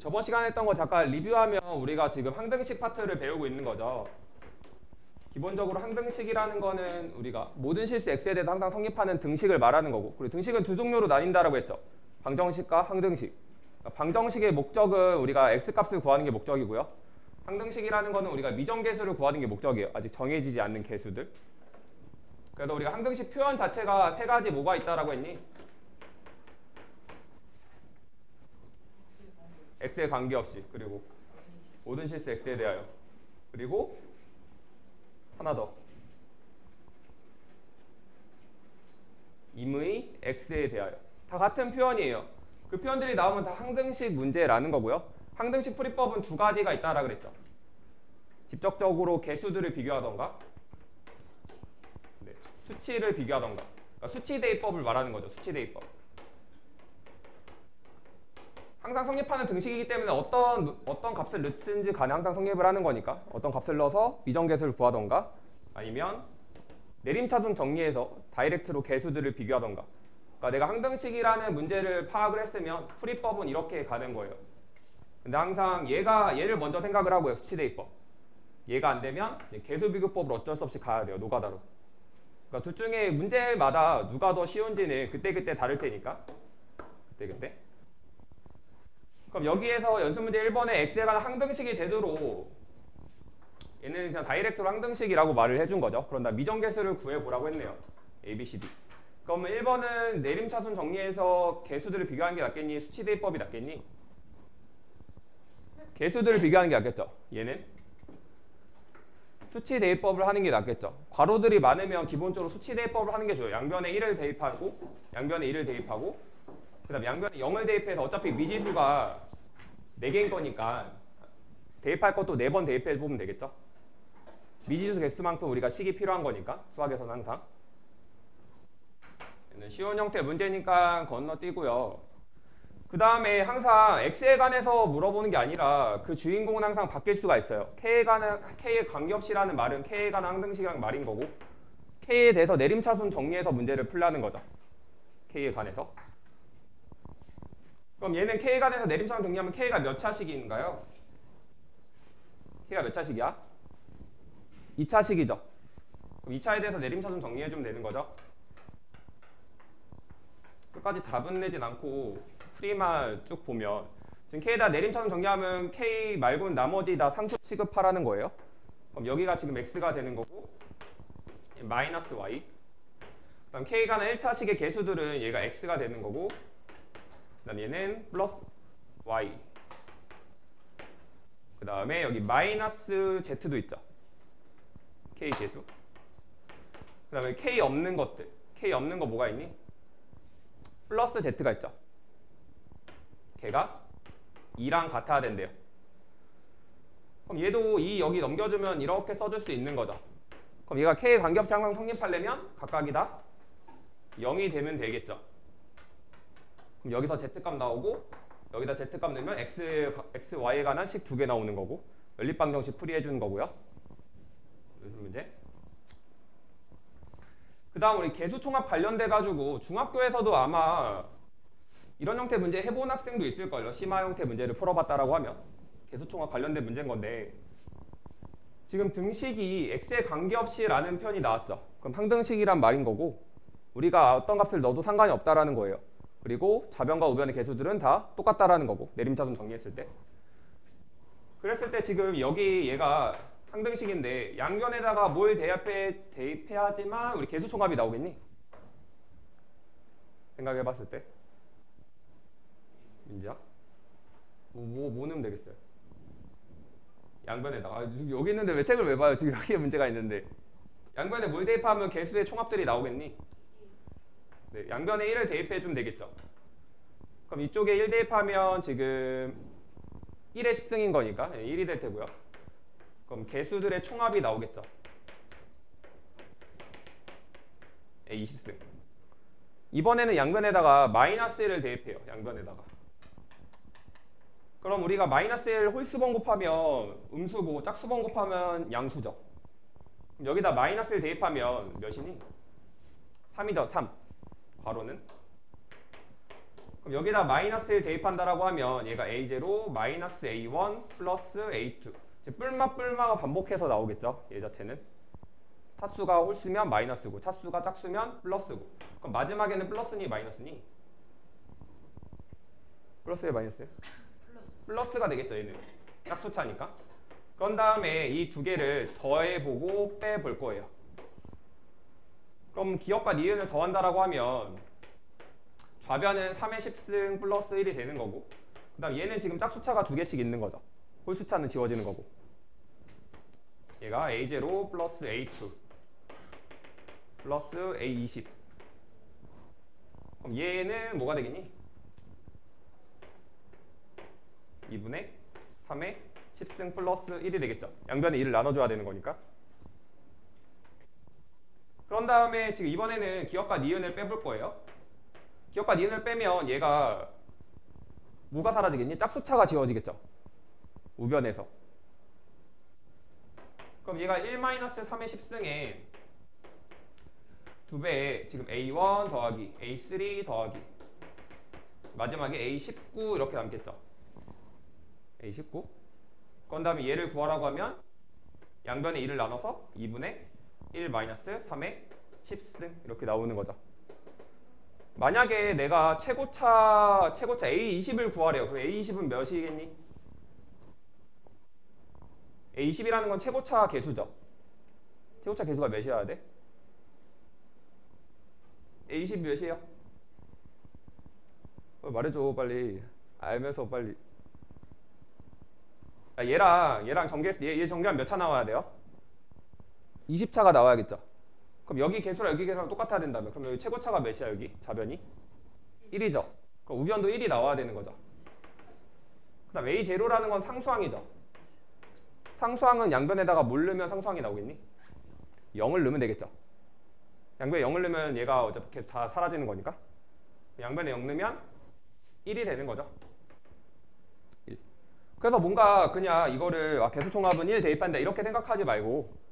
저번 시간에 했던 거 잠깐 리뷰하면 우리가 지금 항등식 파트를 배우고 있는 거죠. 기본적으로 항등식이라는 거는 우리가 모든 실수 x에 대해서 항상 성립하는 등식을 말하는 거고, 그리고 등식은 두 종류로 나뉜다라고 했죠. 방정식과 항등식. 그러니까 방정식의 목적은 우리가 x값을 구하는 게 목적이고요. 항등식이라는 거는 우리가 미정계수를 구하는 게 목적이에요. 아직 정해지지 않는 계수들. 그래서 우리가 항등식 표현 자체가 세 가지 뭐가 있다라고 했니? x에 관계없이, 그리고 모든 실수 x에 대하여, 그리고 하나 더, 임의 x에 대하여. 다 같은 표현이에요. 그 표현들이 나오면 다 항등식 문제라는 거고요. 항등식 풀이법은 두 가지가 있다라 그랬죠. 직접적으로 개수들을 비교하던가, 수치를 비교하던가. 그러니까 수치 대입법을 말하는 거죠. 수치 대입법. 항상 성립하는 등식이기 때문에 어떤 값을 넣든지 간에 항상 성립을 하는 거니까 어떤 값을 넣어서 미정계수를 구하던가, 아니면 내림차순 정리해서 다이렉트로 계수들을 비교하던가. 그러니까 내가 항등식이라는 문제를 파악을 했으면 풀이법은 이렇게 가는 거예요. 근데 항상 얘를 먼저 생각을 하고요. 수치 대입법. 얘가 안 되면 계수 비교법을 어쩔 수 없이 가야 돼요. 노가다로. 그러니까 둘 중에 문제마다 누가 더 쉬운지는 그때그때 다를 테니까. 그때. 그럼 여기에서 연습문제 1번에 x에 관한 항등식이 되도록 얘는 그냥 다이렉트로 항등식이라고 말을 해준 거죠. 그런다 미정계수를 구해보라고 했네요. A, B, C, D. 그러면 1번은 내림차순 정리해서 개수들을 비교하는 게 낫겠니? 수치 대입법이 낫겠니? 개수들을 비교하는 게 낫겠죠. 얘는 수치 대입법을 하는 게 낫겠죠. 괄호들이 많으면 기본적으로 수치 대입법을 하는 게 좋아요. 양변에 1을 대입하고, 양변에 1을 대입하고, 그 다음에 양변에 0을 대입해서 어차피 미지수가 4개인 거니까 대입할 것도 4번 대입해 보면 되겠죠. 미지수 개수만큼 우리가 식이 필요한 거니까, 수학에서는 항상. 얘는 쉬운 형태 문제니까 건너뛰고요. 그 다음에 항상 x에 관해서 물어보는 게 아니라 그 주인공은 항상 바뀔 수가 있어요. k에 관계없이라는 말은 k에 관한 항등식이라는 말인 거고, k에 대해서 내림차순 정리해서 문제를 풀라는 거죠. k에 관해서. 그럼 얘는 k에 관해서 내림차순 정리하면 k가 몇 차식인가요? k가 몇 차식이야? 2차식이죠. 그럼 2차에 대해서 내림차순 정리해주면 되는 거죠. 끝까지 답은 내진 않고 풀이만 쭉 보면 지금 k에다 내림차순 정리하면 k 말고는 나머지 다 상수 취급하라는 거예요. 그럼 여기가 지금 x가 되는 거고, 마이너스 y. 그다음 k가 1차식의 개수들은 얘가 x가 되는 거고, 그다음 얘는 플러스 y. 그 다음에 여기 마이너스 z도 있죠. k 개수. 그 다음에 k 없는 것들. k 없는 거 뭐가 있니? 플러스 z가 있죠. 걔가 2랑 같아야 된대요. 그럼 얘도 2 여기 넘겨주면 이렇게 써줄 수 있는 거죠. 그럼 얘가 k의 관계없이 항상 성립하려면 각각이 다 0이 되면 되겠죠. 그럼 여기서 z값 나오고 여기다 z값 넣으면 x, y에 관한 식 2개 나오는 거고, 연립방정식 풀이해주는 거고요. 무슨 문제? 그 다음 우리 개수총합 관련돼가지고 중학교에서도 아마 이런 형태 문제 해본 학생도 있을걸요. 심화 형태 문제를 풀어봤다라고 하면. 개수총합 관련된 문제인 건데, 지금 등식이 x에 관계없이 라는 표현이 나왔죠. 그럼 항등식이란 말인 거고, 우리가 어떤 값을 넣어도 상관이 없다라는 거예요. 그리고 좌변과 우변의 개수들은 다 똑같다라는 거고, 내림차순 정리했을 때. 그랬을 때 지금 여기 얘가 항등식인데 양변에다가 뭘 대입해야지만 우리 개수총합이 나오겠니? 생각해봤을 때. 민지야? 뭐 넣으면 되겠어요? 양변에다가. 여기 있는데 왜 책을 왜 봐요? 지금 여기에 문제가 있는데. 양변에 뭘 대입하면 개수의 총합들이 나오겠니? 네, 양변에 1을 대입해주면 되겠죠. 그럼 이쪽에 1 대입하면 지금 1의 10승인 거니까 1이 될 테고요. 그럼 개수들의 총합이 나오겠죠. A 20승. 이번에는 양변에다가 마이너스 1을 대입해요. 양변에다가. 그럼 우리가 마이너스 1 홀수번 곱하면 음수고 짝수번 곱하면 양수죠. 그럼 여기다 마이너스 1 대입하면 몇이니? 3이죠. 3. 괄호는. 그럼 여기다 마이너스 1 대입한다라고 하면 얘가 A0 마이너스 A1 플러스 A2. 이제 뿔마가 반복해서 나오겠죠. 얘 자체는. 차수가 홀수면 마이너스고 차수가 짝수면 플러스고. 그럼 마지막에는 플러스니 마이너스니? 플러스에 마이너스요? 플러스가 되겠죠. 얘는 짝수차니까. 그런 다음에 이 두 개를 더해보고 빼볼 거예요. 그럼 기억과 니은을 더한다라고 하면 좌변은 3의 10승 플러스 1이 되는 거고, 그 다음 얘는 지금 짝수차가 두 개씩 있는 거죠. 홀수차는 지워지는 거고. 얘가 A0 플러스 A2 플러스 A20. 그럼 얘는 뭐가 되겠니? 2분의 3의 10승 플러스 1이 되겠죠. 양변에 1을 나눠줘야 되는 거니까. 그런 다음에 지금 이번에는 기억과 니은을 빼볼 거예요. 기억과 니은을 빼면 얘가 뭐가 사라지겠니? 짝수차가 지워지겠죠. 우변에서. 그럼 얘가 1-3의 10승에 2배에 지금 A1 더하기 A3 더하기 마지막에 A19 이렇게 남겠죠. A19. 그런 다음에 얘를 구하라고 하면 양변에 1을 나눠서 2분의 1-3의 10승 이렇게 나오는 거죠. 만약에 내가 최고차 A20을 구하래요. 그럼 A20은 몇이겠니? A20이라는 건 최고차 개수죠. 최고차 개수가 몇이어야 돼? A20이 몇이에요? 말해줘 빨리. 알면서 빨리. 얘랑 얘 전개하면 몇 차 나와야 돼요? 20차가 나와야겠죠. 그럼 여기 개수랑 여기 개수랑 똑같아야 된다면 그럼 여기 최고차가 몇이야? 여기 좌변이? 1이죠. 그럼 우변도 1이 나와야 되는 거죠. 그 다음 A0라는 건 상수항이죠. 상수항은 양변에다가 뭘 넣으면 상수항이 나오겠니? 0을 넣으면 되겠죠. 양변에 0을 넣으면 얘가 어차피 계속 다 사라지는 거니까 양변에 0 넣으면 1이 되는 거죠. 1. 그래서 뭔가 그냥 이거를 개수 총합은 1 대입한다 이렇게 생각하지 말고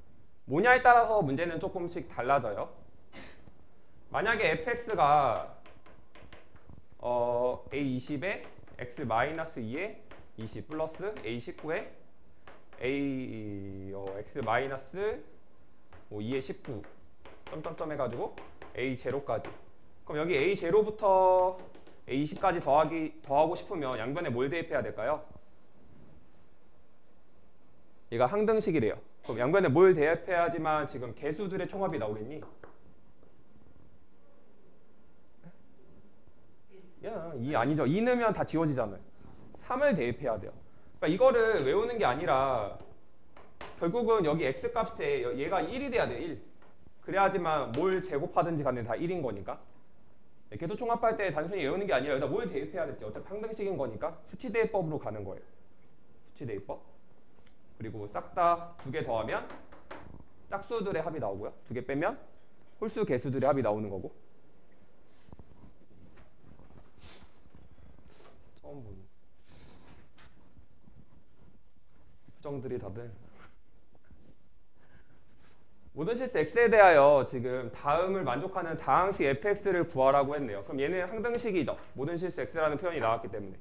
뭐냐에 따라서 문제는 조금씩 달라져요. 만약에 fx가 a20에 x-2에 20 플러스 a19에 x-2에 19 점점점 해가지고 a0까지. 그럼 여기 a0부터 a20까지 더하고 싶으면 양변에 뭘 대입해야 될까요? 얘가 항등식이래요. 그럼 양변에 뭘 대입해야지만 지금 개수들의 총합이 나오겠니? 야, 2 아니죠. 2 넣으면 다 지워지잖아요. 3을 대입해야 돼요. 그러니까 이거를 외우는 게 아니라 결국은 여기 x값에 얘가 1이 돼야 돼. 1. 그래야지만 뭘 제곱하든지 간에 다 1인 거니까. 계수 총합할 때 단순히 외우는 게 아니라 여기다 뭘 대입해야 될지 어차피 항등식인 거니까 수치 대입법으로 가는 거예요. 수치 대입법. 그리고 싹 다 두 개 더하면 짝수들의 합이 나오고요. 두 개 빼면 홀수 개수들의 합이 나오는 거고. 처음 보는 표정들이 다들 모든 실수 x에 대하여 지금 다음을 만족하는 다항식 fx를 구하라고 했네요. 그럼 얘는 항등식이죠. 모든 실수 x라는 표현이 나왔기 때문에.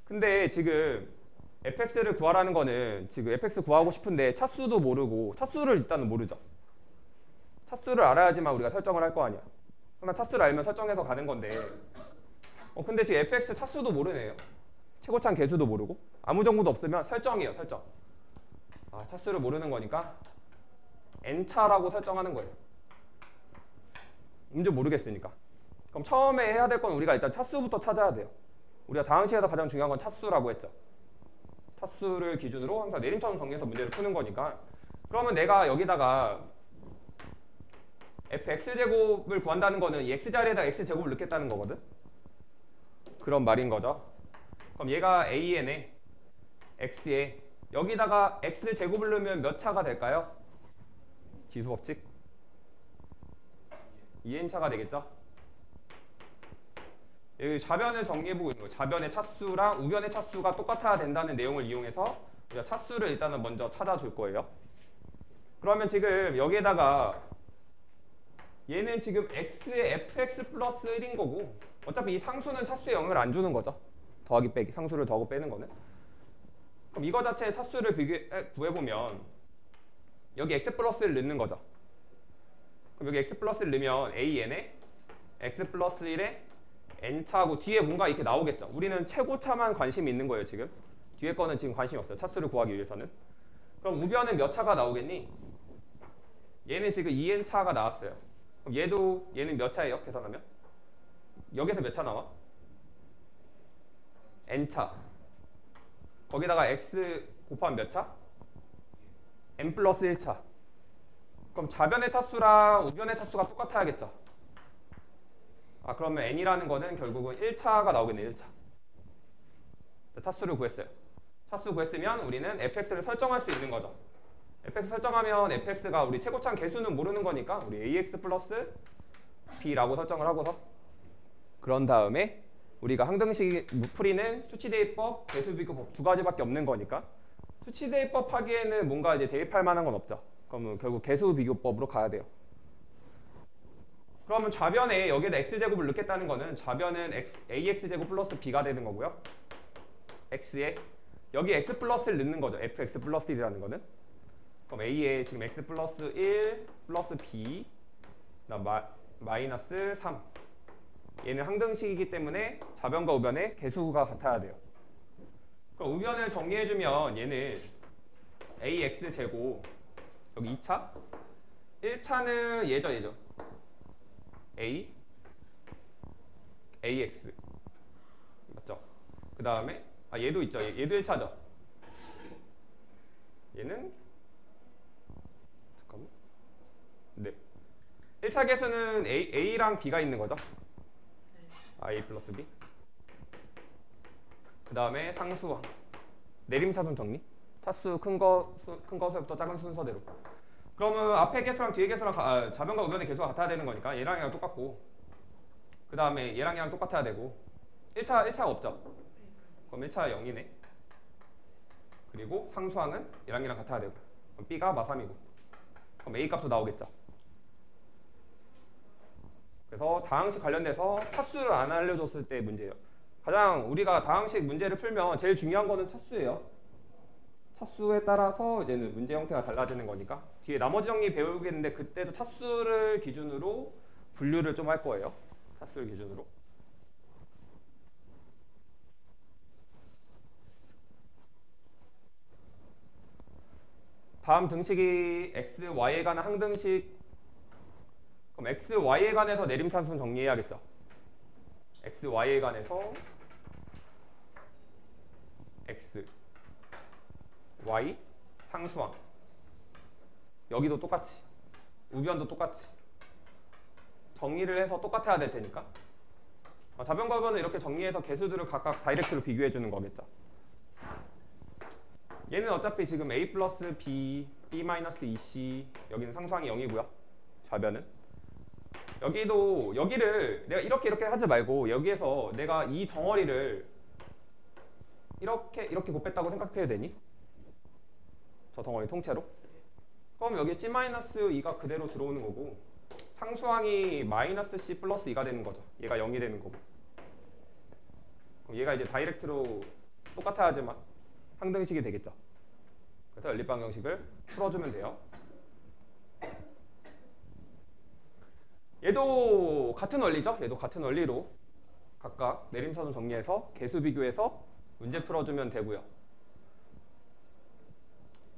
근데 지금 fx를 구하라는 거는 지금 fx 구하고 싶은데 차수도 모르고 차수를 일단은 모르죠. 차수를 알아야지만 우리가 설정을 할 거 아니야. 그러나 차수를 알면 설정해서 가는 건데 근데 지금 fx 차수도 모르네요. 최고차는 개수도 모르고 아무 정보도 없으면 설정이에요. 설정. 차수를 모르는 거니까 n차라고 설정하는 거예요. 문제 모르겠으니까. 그럼 처음에 해야 될 건 우리가 일단 차수부터 찾아야 돼요. 우리가 다항식에서 가장 중요한 건 차수라고 했죠. 차수를 기준으로 항상 내림차순 정리해서 문제를 푸는 거니까. 그러면 내가 여기다가 fx제곱을 구한다는 거는 이 x자리에다 x제곱을 넣겠다는 거거든. 그런 말인 거죠. 그럼 얘가 an에 x에 여기다가 x제곱을 넣으면 몇 차가 될까요? 지수법칙 2n차가 되겠죠. 여기 좌변을 정리해보고 있는 거예요. 좌변의 차수랑 우변의 차수가 똑같아야 된다는 내용을 이용해서 우리가 차수를 일단은 먼저 찾아줄 거예요. 그러면 지금 여기에다가 얘는 지금 x의 fx 플러스 1인 거고 어차피 이 상수는 차수에 영향을 안 주는 거죠. 더하기 빼기, 상수를 더하고 빼는 거는. 그럼 이거 자체의 차수를 구해보면 여기 x 플러스를 넣는 거죠. 그럼 여기 x 플러스를 넣으면 a,n에 x 플러스 1에 n차하고 뒤에 뭔가 이렇게 나오겠죠. 우리는 최고차만 관심이 있는 거예요 지금. 뒤에 거는 지금 관심이 없어요. 차수를 구하기 위해서는. 그럼 우변은 몇 차가 나오겠니? 얘는 지금 2n차가 나왔어요. 그럼 얘는 몇 차예요? 계산하면? 여기서 몇 차 나와? n차. 거기다가 x 곱하면 몇 차? n 플러스 1차. 그럼 좌변의 차수랑 우변의 차수가 똑같아야겠죠. 그러면 n이라는 거는 결국은 1차가 나오겠네. 1차. 차수를 구했어요. 차수 구했으면 우리는 fx를 설정할 수 있는 거죠. fx 설정하면 fx가 우리 최고차항 개수는 모르는 거니까 우리 ax 플러스 b라고 설정을 하고서 그런 다음에 우리가 항등식 풀이는 수치대입법, 개수비교법 두 가지밖에 없는 거니까 수치대입법 하기에는 뭔가 이제 대입할 만한 건 없죠. 그러면 결국 개수비교법으로 가야 돼요. 그러면 좌변에 여기에다 x제곱을 넣겠다는 거는 좌변은 ax제곱 플러스 b가 되는 거고요. x에 여기 x 플러스를 넣는 거죠. fx 플러스 1이라는 거는. 그럼 a에 지금 x 플러스 1 플러스 b 마이너스 3. 얘는 항등식이기 때문에 좌변과 우변의 개수가 같아야 돼요. 그럼 우변을 정리해주면 얘는 ax제곱 여기 2차 1차는 얘죠. ax 맞죠? 그 다음에 얘도 있죠. 얘도 1차죠. 얘는 잠깐만. 네. 1차 개수는 a랑 b가 있는 거죠. a 플러스 b. 그 다음에 상수항. 내림차순 정리. 차수 큰 거서부터 작은 순서대로. 그러면 앞에 개수랑 뒤에 개수랑 좌변과 우변의 개수가 같아야 되는 거니까 얘랑 얘랑 똑같고 그 다음에 얘랑 얘랑 똑같아야 되고 1차가 없죠. 그럼 1차 0이네. 그리고 상수항은 얘랑 얘랑 같아야 되고 그럼 b가 마3이고 그럼 a 값도 나오겠죠. 그래서 다항식 관련돼서 차수를 안 알려줬을 때 문제예요. 가장 우리가 다항식 문제를 풀면 제일 중요한 거는 차수예요. 차수에 따라서 이제는 문제 형태가 달라지는 거니까 뒤에 나머지 정리 배우겠는데 그때도 차수를 기준으로 분류를 좀 할 거예요. 차수를 기준으로. 다음 등식이 x, y에 관한 항등식. 그럼 x, y에 관해서 내림차순 정리해야겠죠. x, y에 관해서 x, y, 상수항. 여기도 똑같이. 우변도 똑같이. 정리를 해서 똑같아야 될 테니까. 좌변과 우변은 이렇게 정리해서 개수들을 각각 다이렉트로 비교해 주는 거겠죠. 얘는 어차피 지금 a 플러스 b, b 마이너스 2c 여기는 상수항이 0이고요. 좌변은. 여기를 내가 이렇게 하지 말고 여기에서 내가 이 덩어리를 이렇게 곱했다고 생각해야 되니? 저 덩어리 통째로? 그럼 여기 c-2가 그대로 들어오는 거고 상수항이 마이너스 c 플러스 2가 되는 거죠. 얘가 0이 되는 거고 그럼 얘가 이제 다이렉트로 똑같아야지만 항등식이 되겠죠. 그래서 연립방정식을 풀어주면 돼요. 얘도 같은 원리죠. 얘도 같은 원리로 각각 내림차순 정리해서 개수 비교해서 문제 풀어주면 되고요.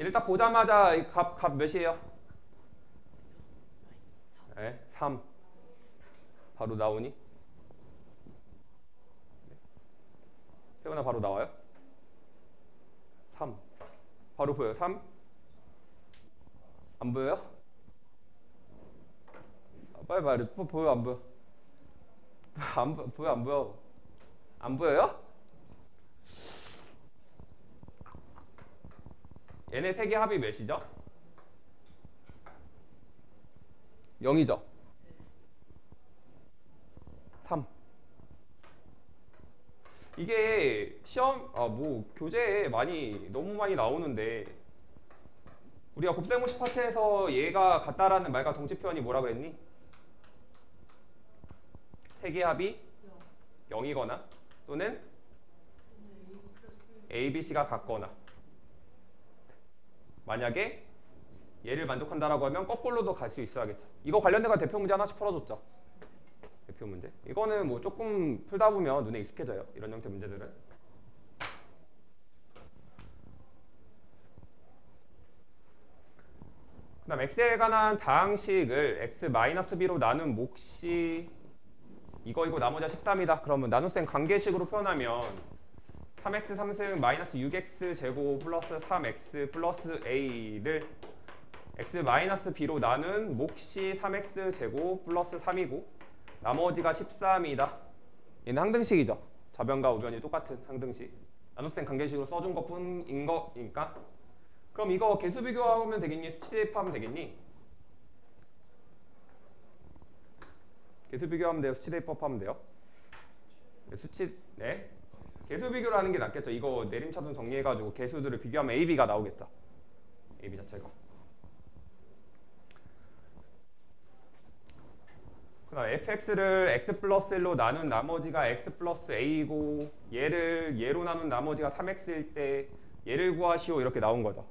얘를 딱 보자마자 값 몇이에요? 네, 3 바로 나오니? 세훈아 바로 나와요? 3 바로 보여요? 3 안 보여요? 빨리 말해. 보여 안 보여? 보여 안 보여? 안 보여요? 얘네 세 개 합이 몇이죠? 0이죠? 3. 이게 시험 교재에 너무 많이 나오는데 우리가 곱셈공식 파트에서 얘가 같다라는 말과 동치 표현이 뭐라고 했니? 세 개 합이 0이거나 또는 A, B, C가 같거나 만약에 얘를 만족한다라고 하면 거꾸로도 갈 수 있어야겠죠. 이거 관련된 대표 문제 하나씩 풀어줬죠. 대표 문제. 이거는 뭐 조금 풀다 보면 눈에 익숙해져요. 이런 형태 문제들은. 그 다음 x에 관한 다항식을 x-b로 나눈 몫이 이거 나머지가 13이다. 그러면 나눗셈 관계식으로 표현하면 3x 3승 마이너스 6x 제곱 플러스 3x 플러스 a를 x-b로 나눈 몫이 3x 제곱 플러스 3이고 나머지가 13이다. 얘는 항등식이죠. 좌변과 우변이 똑같은 항등식. 나눗셈 관계식으로 써준 것뿐인 거니까. 그럼 이거 개수 비교하면 되겠니? 수치 대입하면 되겠니? 개수 비교하면 돼요? 수치 대입하면 돼요? 네. 개수 비교를 하는 게 낫겠죠. 이거 내림차순 정리해가지고 개수들을 비교하면 A, B가 나오겠죠. A, B 자체가. 그 다음 fx를 x 플러스 1로 나눈 나머지가 x 플러스 a이고 얘를 얘로 나눈 나머지가 3x일 때 얘를 구하시오 이렇게 나온 거죠.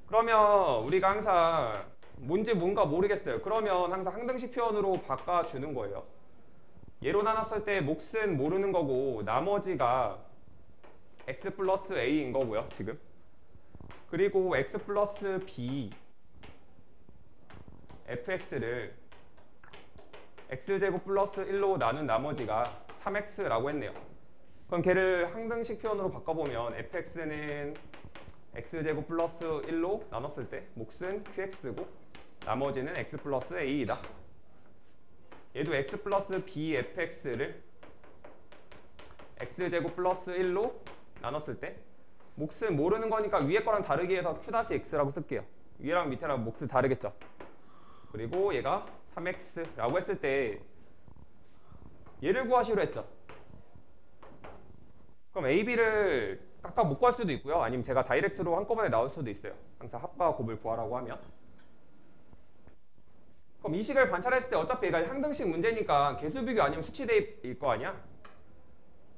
그러면 우리가 항상 뭔가 모르겠어요. 그러면 항상 항등식 표현으로 바꿔주는 거예요. 얘로 나눴을 때 몫은 모르는 거고 나머지가 x 플러스 a인 거고요. 지금. 그리고 x 플러스 b fx를 x제곱 플러스 1로 나눈 나머지가 3x라고 했네요. 그럼 걔를 항등식 표현으로 바꿔보면 fx는 x제곱 플러스 1로 나눴을 때 몫은 qx고 나머지는 x 플러스 a이다. 얘도 x 플러스 b fx를 x제곱 플러스 1로 나눴을 때 몫은 모르는 거니까 위에 거랑 다르게 해서 q-x라고 쓸게요. 위에랑 밑에랑 몫을 다르겠죠. 그리고 얘가 3x라고 했을 때 얘를 구하시로 했죠. 그럼 a, b를 각각 못 구할 수도 있고요. 아니면 제가 다이렉트로 한꺼번에 나올 수도 있어요. 항상 합과 곱을 구하라고 하면. 그럼 이 식을 관찰했을 때 어차피 얘가 항등식 문제니까 개수 비교 아니면 수치 대입일 거 아니야?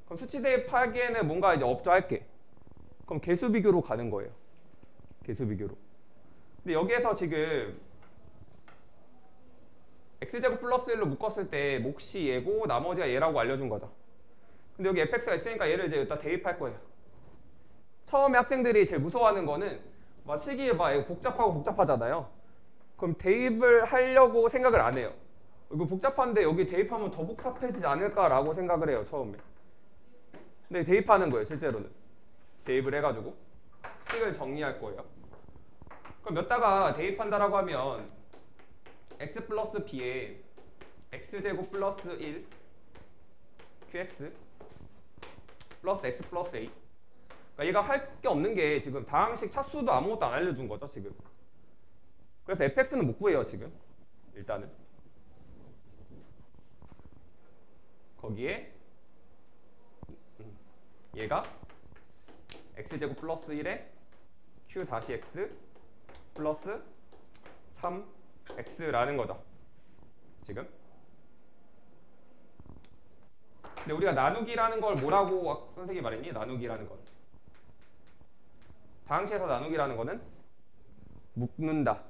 그럼 수치 대입하기에는 뭔가 이제 업조할게. 그럼 개수 비교로 가는 거예요. 개수 비교로. 근데 여기에서 지금 x제곱 플러스 1로 묶었을 때 몫이 얘고 나머지가 얘라고 알려준 거죠. 근데 여기 fx가 있으니까 얘를 이제 여기다 대입할 거예요. 처음에 학생들이 제일 무서워하는 거는 막 식이 막 복잡하잖아요. 그럼 대입을 하려고 생각을 안 해요. 이거 복잡한데 여기 대입하면 더 복잡해지지 않을까라고 생각을 해요. 처음에. 근데 대입하는 거예요. 실제로는. 대입을 해가지고 식을 정리할 거예요. 그럼 몇 다가 대입한다라고 하면 x 플러스 b에 x제곱 플러스 1 qx 플러스 x 플러스 a. 그러니까 얘가 할 게 없는 게 지금 다항식 차수도 아무것도 안 알려준 거죠. 지금. 그래서 fx는 못 구해요. 지금. 일단은. 거기에 얘가 x제곱 플러스 1에 q-x 플러스 3x라는 거죠. 지금. 근데 우리가 나누기라는 걸 뭐라고 선생님이 말했니? 나누기라는 건. 다항식에서 나누기라는 거는 묶는다.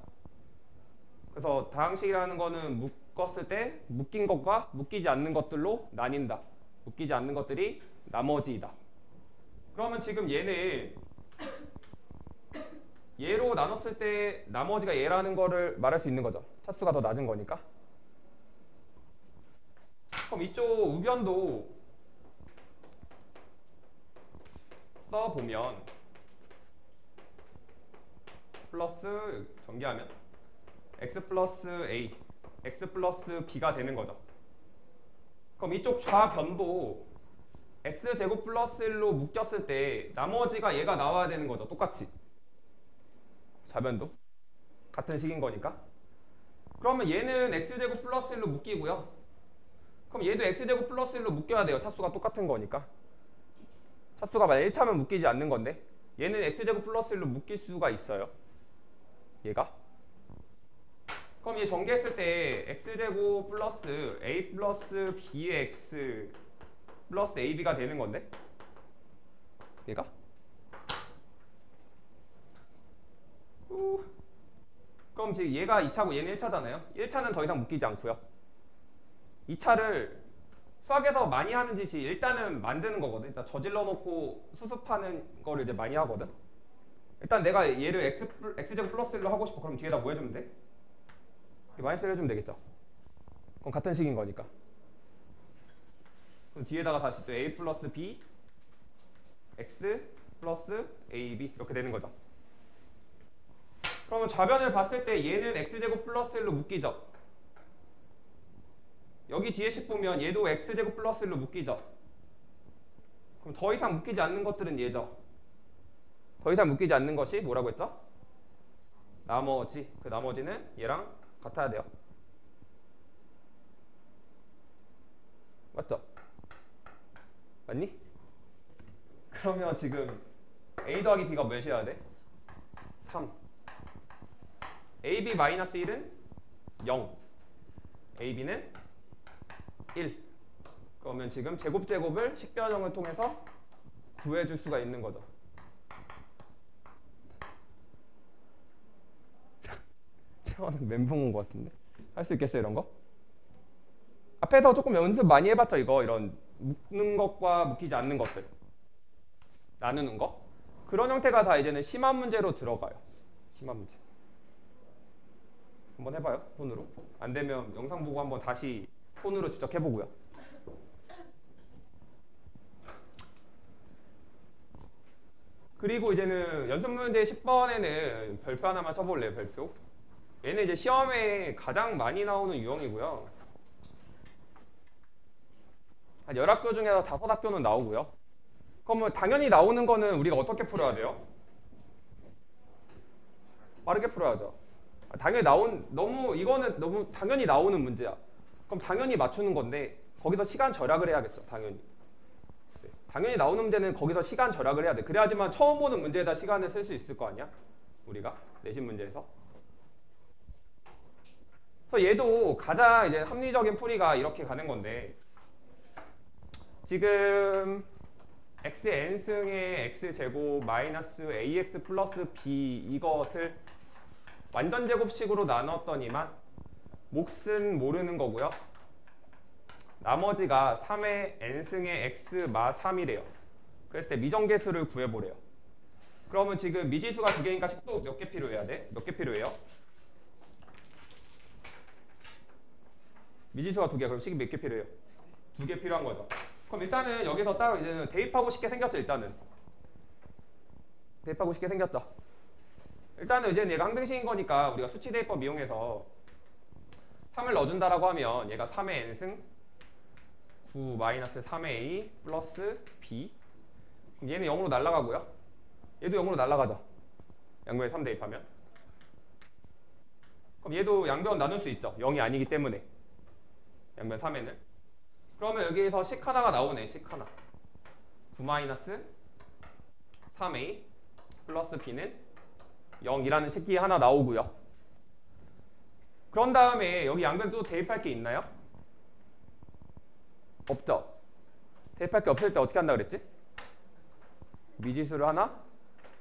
그래서 다항식이라는 거는 묶었을 때 묶인 것과 묶이지 않는 것들로 나뉜다. 묶이지 않는 것들이 나머지이다. 그러면 지금 얘는 얘로 나눴을 때 나머지가 얘라는 거를 말할 수 있는 거죠. 차수가 더 낮은 거니까. 그럼 이쪽 우변도 써보면 플러스 전개하면 x 플러스 a, x 플러스 b가 되는 거죠. 그럼 이쪽 좌변도 x제곱 플러스 1로 묶였을 때 나머지가 얘가 나와야 되는 거죠. 똑같이. 좌변도 같은 식인 거니까. 그러면 얘는 x제곱 플러스 1로 묶이고요. 그럼 얘도 x제곱 플러스 1로 묶여야 돼요. 차수가 똑같은 거니까. 차수가 만약 1차면 묶이지 않는 건데 얘는 x제곱 플러스 1로 묶일 수가 있어요. 얘가. 그럼 얘 전개했을 때 x제곱 플러스 a 플러스 b의 x 플러스 AB가 되는 건데 얘가 그럼 지금 얘가 2차고 얘는 1차잖아요. 1차는 더 이상 묶이지 않고요. 2차를 수학에서 많이 하는 짓이 일단은 만드는 거거든. 일단 저질러 놓고 수습하는 거를 이제 많이 하거든. 일단 내가 얘를 x제곱 플러스 1로 하고 싶어. 그럼 뒤에다 뭐 해주면 돼? 마이너스 1 해주면 되겠죠. 그럼 같은 식인 거니까. 그럼 뒤에다가 다시 또 a 플러스 b x 플러스 ab 이렇게 되는 거죠. 그러면 좌변을 봤을 때 얘는 x제곱 플러스 1로 묶이죠. 여기 뒤에식 보면 얘도 x제곱 플러스 1로 묶이죠. 그럼 더 이상 묶이지 않는 것들은 얘죠. 더 이상 묶이지 않는 것이 뭐라고 했죠? 나머지. 그 나머지는 얘랑 같아야 돼요. 맞죠? 맞니? 그러면 지금 a 더하기 b가 몇이어야 돼? 3. ab-1은 0. ab는 1. 그러면 지금 제곱을 식변형을 통해서 구해줄 수가 있는 거죠. 채원은 멘붕 온 것 같은데 할 수 있겠어요 이런 거? 앞에서 조금 연습 많이 해봤죠 이거. 이런 묶는 것과 묶이지 않는 것들 나누는 거 그런 형태가 다 이제는 심화 문제로 들어가요. 심화 문제 한번 해봐요 폰으로. 안 되면 영상 보고 한번 다시 폰으로 직접 해보고요. 그리고 이제는 연습 문제 10번에는 별표 하나만 쳐볼래요. 별표. 얘는 이제 시험에 가장 많이 나오는 유형이고요. 한 10학교 중에서 5학교는 나오고요. 그러면 당연히 나오는 거는 우리가 어떻게 풀어야 돼요? 빠르게 풀어야죠. 당연히 이거는 너무 당연히 나오는 문제야. 그럼 당연히 맞추는 건데 거기서 시간 절약을 해야겠죠. 당연히. 네. 당연히 나오는 문제는 거기서 시간 절약을 해야 돼. 그래야지만 처음 보는 문제에다 시간을 쓸 수 있을 거 아니야? 우리가 내신 문제에서. 그래서 얘도 가장 이제 합리적인 풀이가 이렇게 가는 건데 지금 xn승의 x제곱 마이너스 ax 플러스 b 이것을 완전 제곱식으로 나눴더니만 몫은 모르는 거고요. 나머지가 3의 n승의 x 마 3이래요. 그랬을 때 미정계수를 구해보래요. 그러면 지금 미지수가 2개니까 식도 몇 개 필요해야 돼? 몇 개 필요해요? 미지수가 2개. 그럼 식이 몇 개 필요해요? 2개 필요한 거죠. 그럼 일단은 여기서 딱 이제는 대입하고 쉽게 생겼죠. 일단은 대입하고 쉽게 생겼죠. 일단은 이제는 얘가 항등식인 거니까 우리가 수치 대입법 이용해서 3을 넣어준다라고 하면 얘가 3의 n승 9 마이너스 3의 a 플러스 b. 그럼 얘는 0으로 날아가고요. 얘도 0으로 날아가죠. 양변에 3 대입하면. 그럼 얘도 양변 나눌 수 있죠. 0이 아니기 때문에. 양변 3에는. 그러면 여기에서 식 하나가 나오네. 식 하나. 9 마이너스 3a 플러스 b는 0이라는 식이 하나 나오고요. 그런 다음에 여기 양변 또 대입할 게 있나요? 없죠. 대입할 게 없을 때 어떻게 한다 그랬지? 미지수를 하나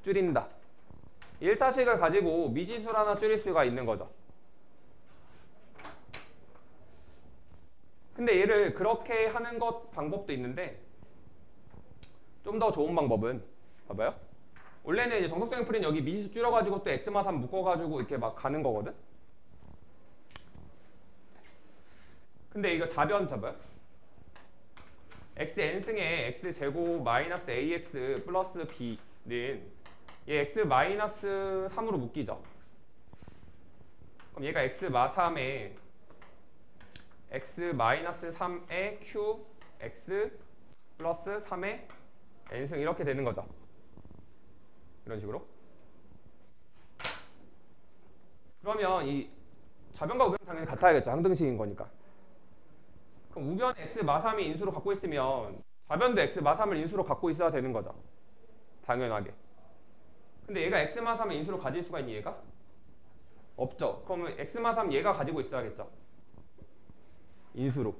줄인다. 1차식을 가지고 미지수를 하나 줄일 수가 있는 거죠. 근데 얘를 그렇게 하는 것 방법도 있는데 좀 더 좋은 방법은 봐봐요. 원래는 이제 정석적인 풀이는 여기 미지수 줄여가지고 또 x마 3 묶어가지고 이렇게 막 가는 거거든. 근데 이거 좌변 잡아요. xn승의 x제곱 마이너스 ax 플러스 b는 얘 x 마이너스 3으로 묶이죠. 그럼 얘가 x 마 3에 x 마이너스 3의 q x 플러스 3의 n승 이렇게 되는 거죠. 이런 식으로. 그러면 이 좌변과 우변 당연히 같아야겠죠. 항등식인 거니까. 그럼 우변 x 마 3이 인수로 갖고 있으면 좌변도 x 마 3을 인수로 갖고 있어야 되는 거죠. 당연하게. 근데 얘가 x 마 3을 인수로 가질 수가 있니 얘가? 없죠. 그러면 x 마 3 얘가 가지고 있어야겠죠. 인수로.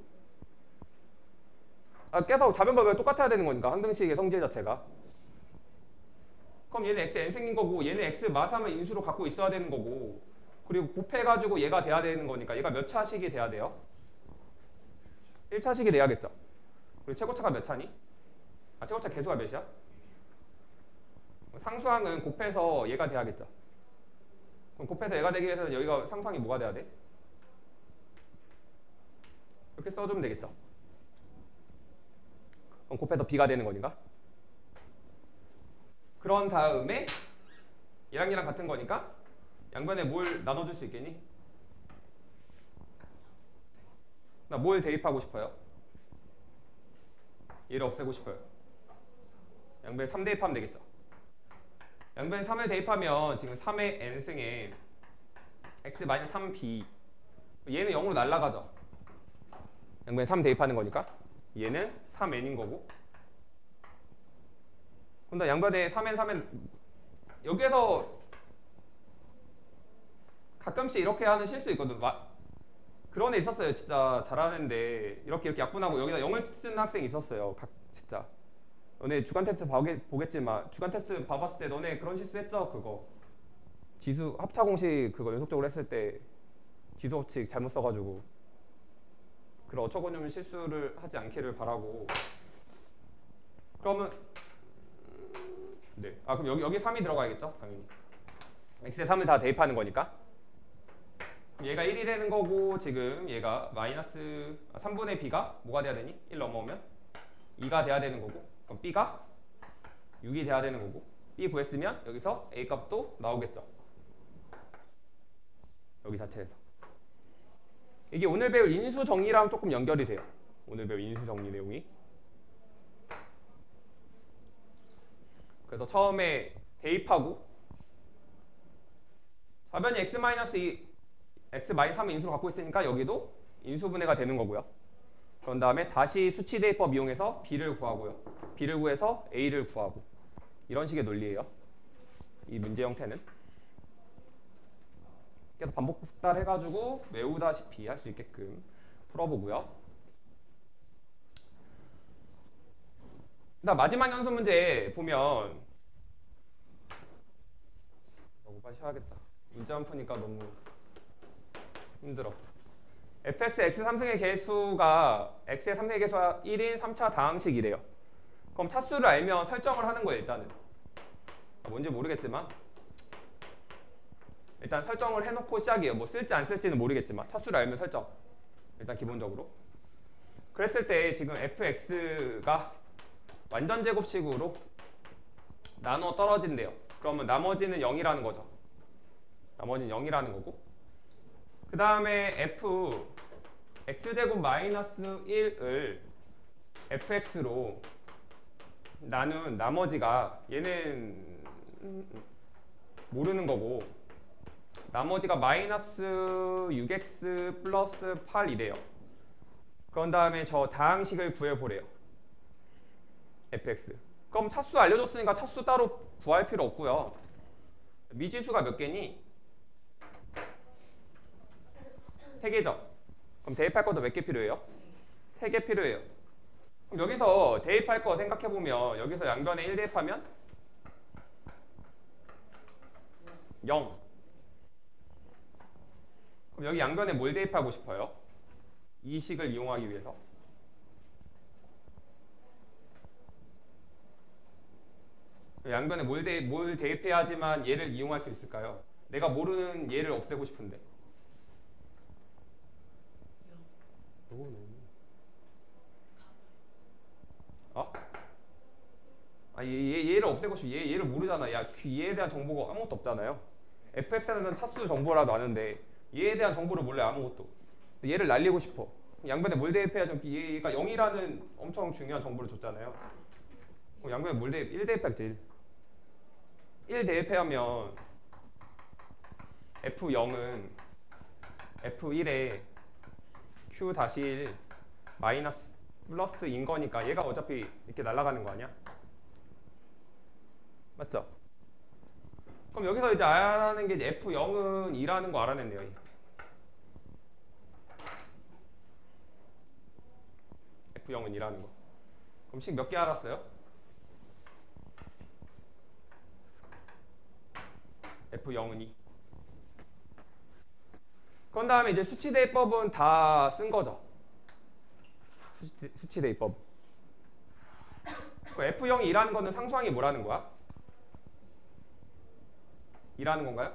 계속 좌변법이 똑같아야 되는 거니까 항등식의 성질 자체가. 그럼 얘는 x n 생긴 거고 얘는 x 마삼을 인수로 갖고 있어야 되는 거고 그리고 곱해가지고 얘가 돼야 되는 거니까 얘가 몇 차식이 돼야 돼요? 1차식이 돼야겠죠. 그리고 최고차가 몇 차니? 최고차 개수가 몇이야? 상수항은 곱해서 얘가 돼야겠죠. 그럼 곱해서 얘가 되기 위해서는 여기가 상수항이 뭐가 돼야 돼? 이렇게 써주면 되겠죠. 그럼 곱해서 b가 되는 거니까. 그런 다음에 얘랑 얘랑 같은 거니까 양변에 뭘 나눠줄 수 있겠니? 나 뭘 대입하고 싶어요? 얘를 없애고 싶어요. 양변에 3 대입하면 되겠죠. 양변에 3을 대입하면 지금 3의 n승에 x-3b 얘는 0으로 날아가죠. 양변에 3 대입하는 거니까 얘는 3n인 거고 근데 양변에 3n, 3n 여기에서 가끔씩 이렇게 하는 실수 있거든. 그런 애 있었어요. 진짜 잘하는데 이렇게 약분하고 여기다 0을 쓰는 학생이 있었어요. 진짜 너네 주간 테스트 보겠지만 주간 테스트 봐봤을 때 너네 그런 실수 했죠? 그거 지수 합차 공식 그거 연속적으로 했을 때 지수 법칙 잘못 써가지고 그런 어처구니없는 실수를 하지 않기를 바라고. 그러면 네. 그럼 여기 3이 들어가야겠죠? 당연히 x에 3을 다 대입하는 거니까 얘가 1이 되는 거고 지금 얘가 마이너스 3분의 b가 뭐가 돼야 되니? 1 넘어오면 2가 돼야 되는 거고 그럼 b가 6이 돼야 되는 거고 b 구했으면 여기서 a 값도 나오겠죠. 여기 자체에서 이게 오늘 배울 인수 정리랑 조금 연결이 돼요. 오늘 배울 인수 정리 내용이. 그래서 처음에 대입하고 좌변이 x-2 x-3의 인수를 갖고 있으니까 여기도 인수분해가 되는 거고요. 그런 다음에 다시 수치 대입법 이용해서 b를 구하고요. b를 구해서 a를 구하고 이런 식의 논리예요. 이 문제 형태는 계속 반복复달해가지고 외우다시피 할 수 있게끔 풀어보고요. 마지막 연수 문제 보면 빨리 쉬어야겠다. 문제만 푸니까 너무 힘들어. fx x 3승의 개수가 x의 3승의 개수가 1인 3차 다항식이래요. 그럼 차수를 알면 설정을 하는 거예요. 일단은 뭔지 모르겠지만 일단 설정을 해놓고 시작이에요. 뭐 쓸지 안 쓸지는 모르겠지만 차수를 알면 설정 일단 기본적으로. 그랬을 때 지금 fx가 완전 제곱식으로 나눠 떨어진대요. 그러면 나머지는 0이라는 거죠. 나머지는 0이라는 거고 그 다음에 f x제곱 마이너스 1을 fx로 나눈 나머지가 얘는 모르는 거고 나머지가 마이너스 6x 플러스 8이래요. 그런 다음에 저 다항식을 구해보래요. fx. 그럼 차수 알려줬으니까 차수 따로 구할 필요 없고요. 미지수가 몇 개니? 3개죠? 그럼 대입할 것도 몇 개 필요해요? 3개 필요해요. 그럼 여기서 대입할 거 생각해보면 여기서 양변에 1 대입하면 0. 그럼 여기 양변에 뭘 대입하고 싶어요? 이 식을 이용하기 위해서. 양변에 뭘 대입해야지만 얘를 이용할 수 있을까요? 내가 모르는 얘를 없애고 싶은데. 얘를 없애고 싶어. 얘를 모르잖아. 얘에 대한 정보가 아무것도 없잖아요. fx는 차수 정보라도 아는데 얘에 대한 정보를 몰래 아무것도. 얘를 날리고 싶어. 양변에 뭘 대입해야지 얘가 0이라는 엄청 중요한 정보를 줬잖아요. 양변에 뭘 대입? 1 대입할지. 1 대입하면 f0은 f1에 q-1 마이너스 플러스인 거니까 얘가 어차피 이렇게 날아가는 거 아니야? 맞죠? 그럼 여기서 이제 알아내는 게 이제 f0은 2라는 거 알아냈네요. f0은 2라는 거. 그럼 식 몇 개 알았어요? F0은 2. 그런 다음에 이제 수치 대입법은 다 쓴 거죠. 수치 대입법. F0이 2라는 거는 상수항이 뭐라는 거야? 2라는 건가요?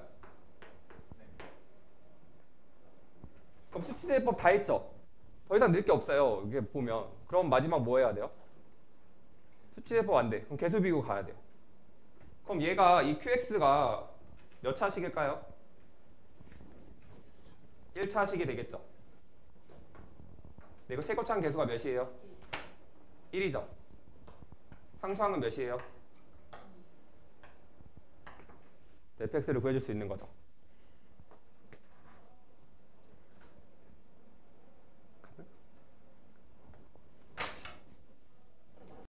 그럼 수치 대입법 다 했죠? 더 이상 늘 게 없어요. 이게 보면. 그럼 마지막 뭐 해야 돼요? 수치 대입법 안 돼. 그럼 개수 비교 가야 돼요. 그럼 얘가 이 QX가 몇 차식일까요? 1차식이 되겠죠. 네, 이거 최고차항 개수가 몇이에요? 1이죠. 상수항은 몇이에요? fx를 구해줄 수 있는 거죠.